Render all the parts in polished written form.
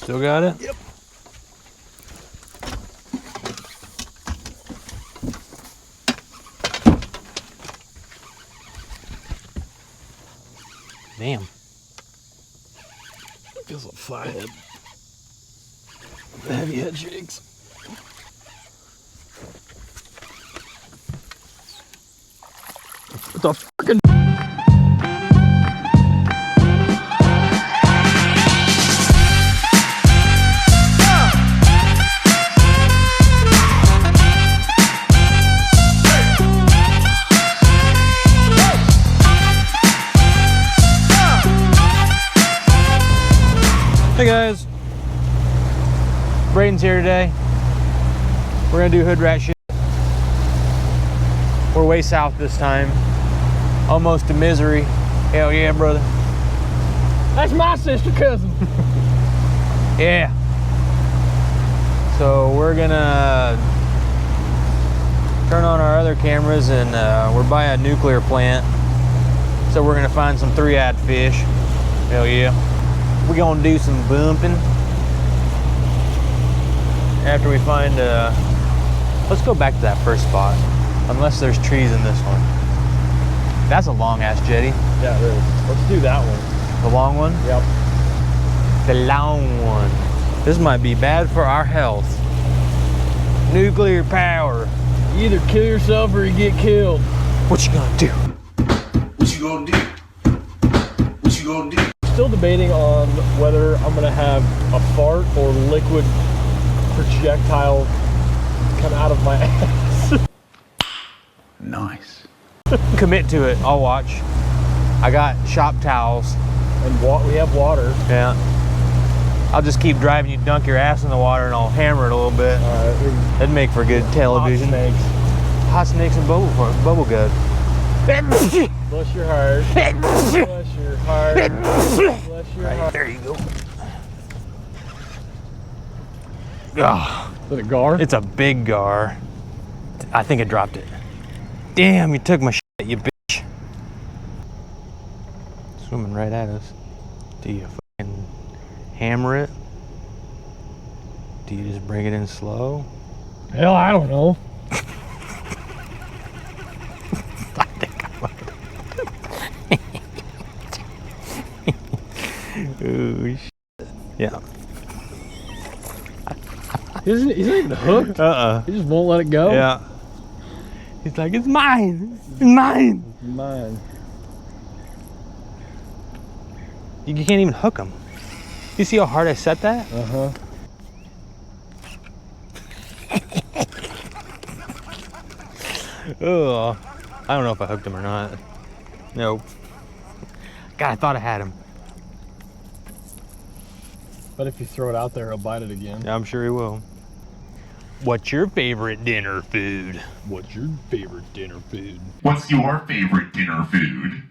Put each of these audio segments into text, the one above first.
Still got it? Yep. Damn. Feels like flathead. Heavy head shakes. What the fucking? Hey guys, Braden's here today. We're gonna do hood rat shit. We're way south this time, almost to Misery. Hell yeah, brother. That's my sister cousin. Yeah. So we're gonna turn on our other cameras, and we're by a nuclear plant. So we're gonna find some 3-eyed fish. Hell yeah. We're gonna do some bumping after we find let's go back to that first spot, unless there's trees in this one. That's a long ass jetty. Yeah, it is. Let's do that one. The long one? Yep. The long one. This might be bad for our health. Nuclear power. You either kill yourself or you get killed. What you gonna do? What you gonna do? What you gonna do? Still debating on whether I'm gonna have a fart or liquid projectile come out of my ass. Nice. Commit to it. I'll watch. I got shop towels. And we have water. Yeah. I'll just keep driving you, dunk your ass in the water, and I'll hammer it a little bit. That'd make for good television. Hot snakes. Hot snakes and bubble gum. Bless your heart. Bless your heart. Bless your heart. There you go. Oh, Is it a gar? it's a big gar. I think I dropped it. Damn, you took my shit, you bitch. Swimming right at us. Do you fucking hammer it? Do you just bring it in slow? Hell, I don't know. I think I might. Ooh, shit. Yeah. He's not even hooked. He just won't let it go. Yeah. He's like, it's mine. It's mine. Mine. You can't even hook him. You see how hard I set that? Uh-huh. Ugh. I don't know if I hooked him or not. Nope. God, I thought I had him. But if you throw it out there, he'll bite it again. Yeah, I'm sure he will. What's your favorite dinner food? What's your favorite dinner food? What's your favorite dinner food?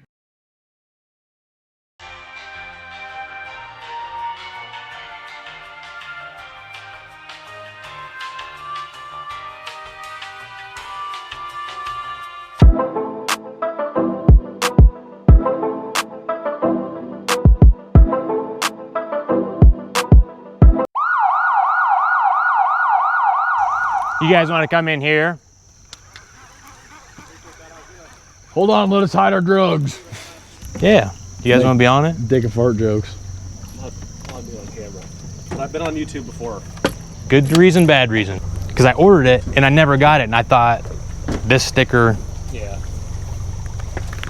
You guys want to come in here? Hold on, let us hide our drugs. Yeah. You guys want to be on it? Dick and fart jokes. I'll be on camera. I've been on YouTube before. Good reason, bad reason. Because I ordered it and I never got it, and I thought this sticker. Yeah.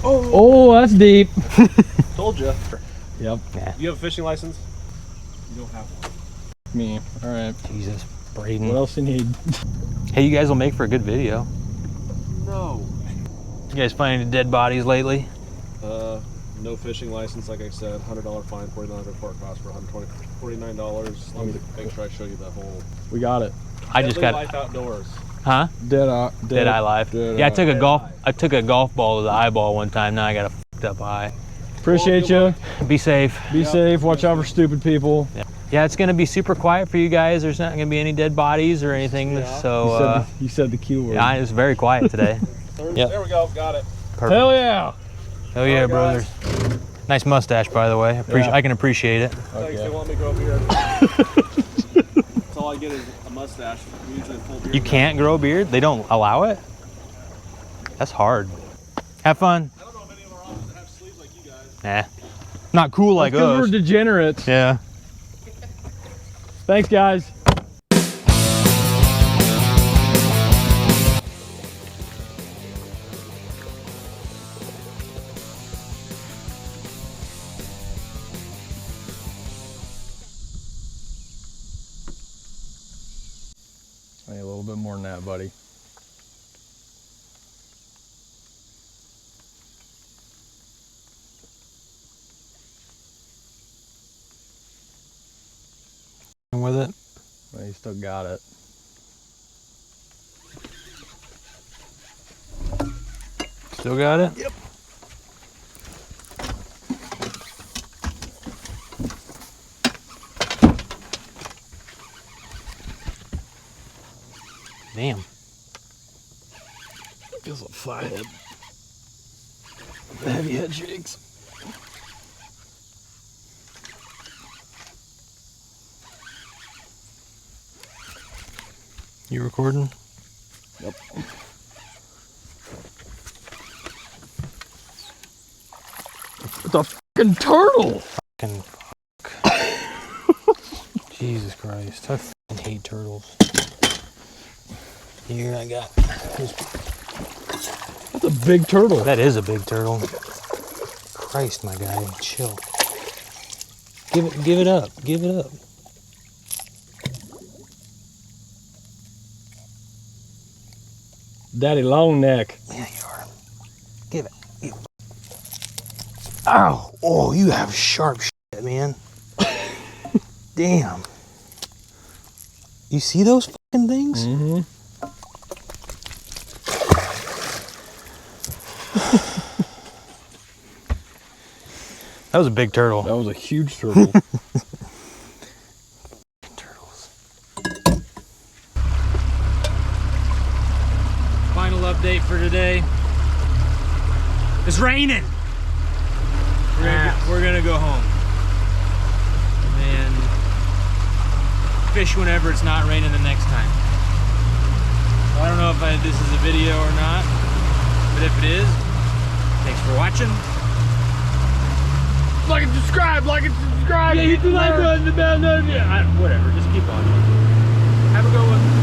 Oh, that's deep. Told you. Yep. Yeah. You have a fishing license? You don't have one. Me. All right. Jesus, Braden. What else you need? Hey, you guys will make for a good video. No. You guys find any dead bodies lately? No fishing license, like I said. $100 fine, $49 port cost for $49. Let me make sure I show you the whole. We got it. I just got. life outdoors. Huh? Dead eye. Dead eye life. Yeah, I took a golf ball to the eyeball one time. Now I got a fucked up eye. Appreciate you. Be safe. Be safe. Watch out for stupid people. Yeah, it's gonna be super quiet for you guys. There's not gonna be any dead bodies or anything. Yeah. So You said the Q word. yeah, it's very quiet today. Yep. There we go. Got it. Perfect. Hell yeah. Hell yeah, All right, brothers. Nice mustache, by the way. I can appreciate it. Thanks. Okay. They want me to go over here. get is a mustache. Usually a full beard. You can't grow a beard? They don't allow it? That's hard. Have fun. I don't know if any of our officers have sleeves like you guys. Nah. Not cool like Because us. we're degenerates. Yeah. Thanks, guys. Hey, a little bit more than that, buddy. With it. Well, you still got it. Still got it? Yep. Damn. Feels like flathead. Heavy head shakes. You recording? Yep. It's a fucking turtle. Fucking fuck. Jesus Christ. I fucking hate turtles. Here I got. That's a big turtle. That is a big turtle. Christ, my guy, chill. Give it up. Give it up. Daddy long neck. Yeah, you are. Give it. Ow! Oh, you have sharp shit, man. Damn. You see those fucking things? Mm-hmm. That was a big turtle. That was a huge turtle. Turtles. Final update for today. It's raining. We're gonna go home. And fish whenever it's not raining the next time. I don't know if this is a video or not, but if it is, thanks for watching. Like and subscribe, Yeah, hit the like button, the bell notification. Whatever, just keep on. Have a good one.